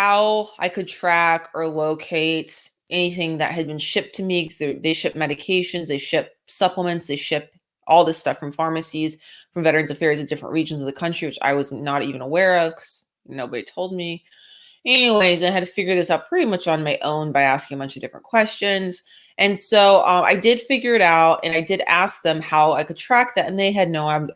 how I could track or locate anything that had been shipped to me, because they ship medications, they ship supplements, they ship all this stuff from pharmacies, from Veterans Affairs in different regions of the country, which I was not even aware of because nobody told me. Anyways, I had to figure this out pretty much on my own by asking a bunch of different questions. And so I did figure it out, and I did ask them how I could track that, and they had no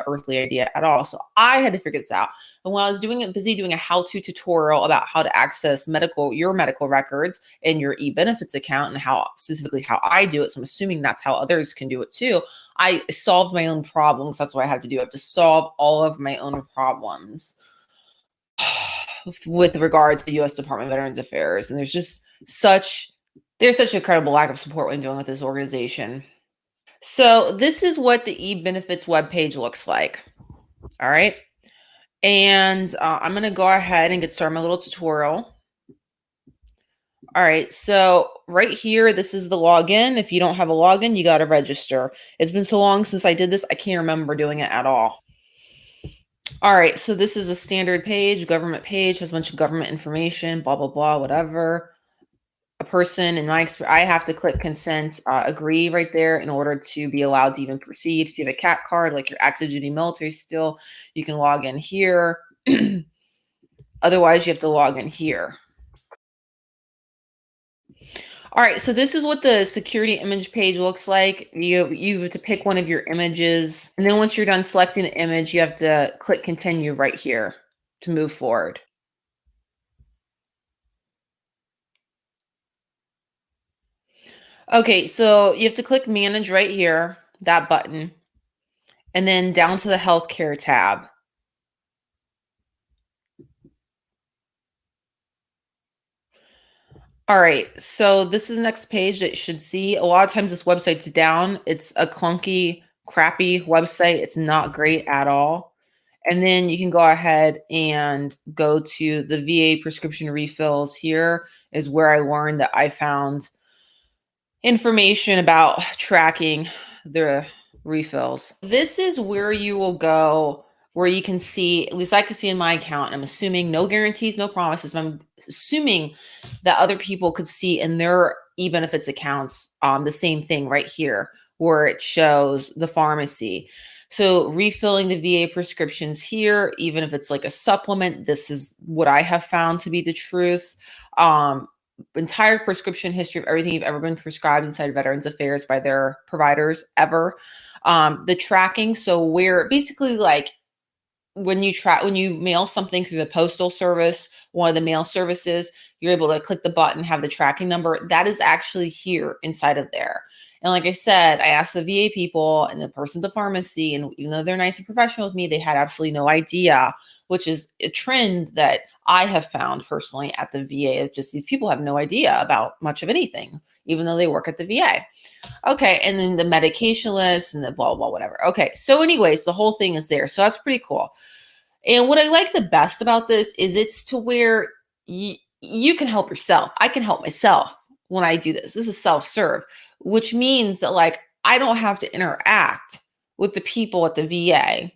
earthly idea at all. So I had to figure this out. And while I was busy doing a how-to tutorial about how to access your medical records and your e-benefits account, and specifically how I do it, so I'm assuming that's how others can do it too, I solved my own problems. That's what I had to do. I have to solve all of my own problems with regards to the U.S. Department of Veterans Affairs. And there's such an incredible lack of support when dealing with this organization. So this is what the e-benefits webpage looks like. All right. And I'm going to go ahead and get started my little tutorial. All right. So right here, this is the login. If you don't have a login, you got to register. It's been so long since I did this, I can't remember doing it at all. All right, so this is a standard page, government page, has a bunch of government information, blah, blah, blah, whatever. A person, in my experience, I have to click consent, agree right there in order to be allowed to even proceed. If you have a CAT card, like you're active duty military still, you can log in here. Otherwise, you have to log in here. All right, so this is what the security image page looks like. You have to pick one of your images, and then once you're done selecting the image, you have to click continue right here to move forward. Okay, so you have to click manage right here, that button, and then down to the healthcare tab. All right, so this is the next page that you should see. A lot of times this website's down. It's a clunky, crappy website. It's not great at all. And then you can go ahead and go to the VA prescription refills. Here is where I learned that I found information about tracking the refills. This is where you will go, where you can see, at least I could see in my account, and I'm assuming no guarantees, no promises, but I'm assuming that other people could see in their e-benefits accounts the same thing right here, where it shows the pharmacy. So refilling the VA prescriptions here, even if it's like a supplement, this is what I have found to be the truth. Entire prescription history of everything you've ever been prescribed inside Veterans Affairs by their providers ever. The tracking, so where basically like when you mail something through the postal service, one of the mail services, you're able to click the button, have the tracking number. That is actually here inside of there. And like I said, I asked the VA people and the person at the pharmacy, and even though they're nice and professional with me, they had absolutely no idea, which is a trend that I have found personally at the VA. Just these people have no idea about much of anything, even though they work at the VA. Okay, and then the medication list and the blah, blah, whatever. Okay, so anyways, the whole thing is there. So that's pretty cool. And what I like the best about this is it's to where you can help yourself. I can help myself when I do this. This is self-serve, which means that like I don't have to interact with the people at the VA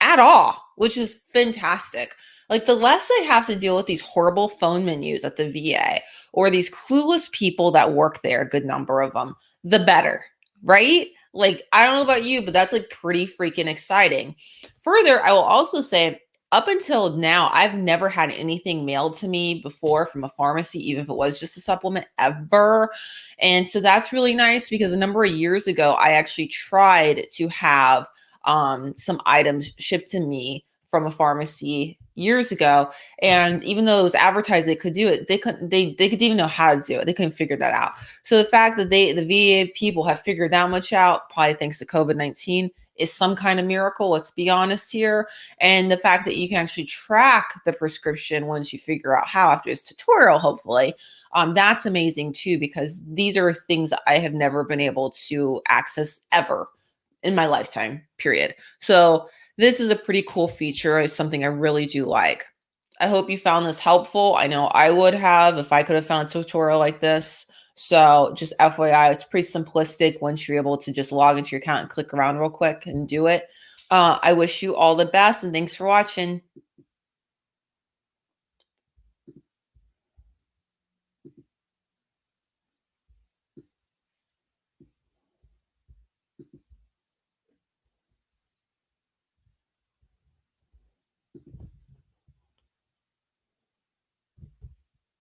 at all, which is fantastic. Like the less I have to deal with these horrible phone menus at the VA or these clueless people that work there, a good number of them, the better, right? Like, I don't know about you, but that's like pretty freaking exciting. Further, I will also say up until now, I've never had anything mailed to me before from a pharmacy, even if it was just a supplement ever. And so that's really nice because a number of years ago, I actually tried to have some items shipped to me from a pharmacy years ago. And even though it was advertised they could do it, they couldn't even know how to do it. They couldn't figure that out. So the fact that the VA people have figured that much out, probably thanks to COVID-19, is some kind of miracle. Let's be honest here. And the fact that you can actually track the prescription once you figure out how after this tutorial, hopefully, that's amazing too, because these are things that I have never been able to access ever in my lifetime, period. So this is a pretty cool feature. It's something I really do like. I hope you found this helpful. I know I would have if I could have found a tutorial like this. So just FYI, it's pretty simplistic once you're able to just log into your account and click around real quick and do it. I wish you all the best and thanks for watching.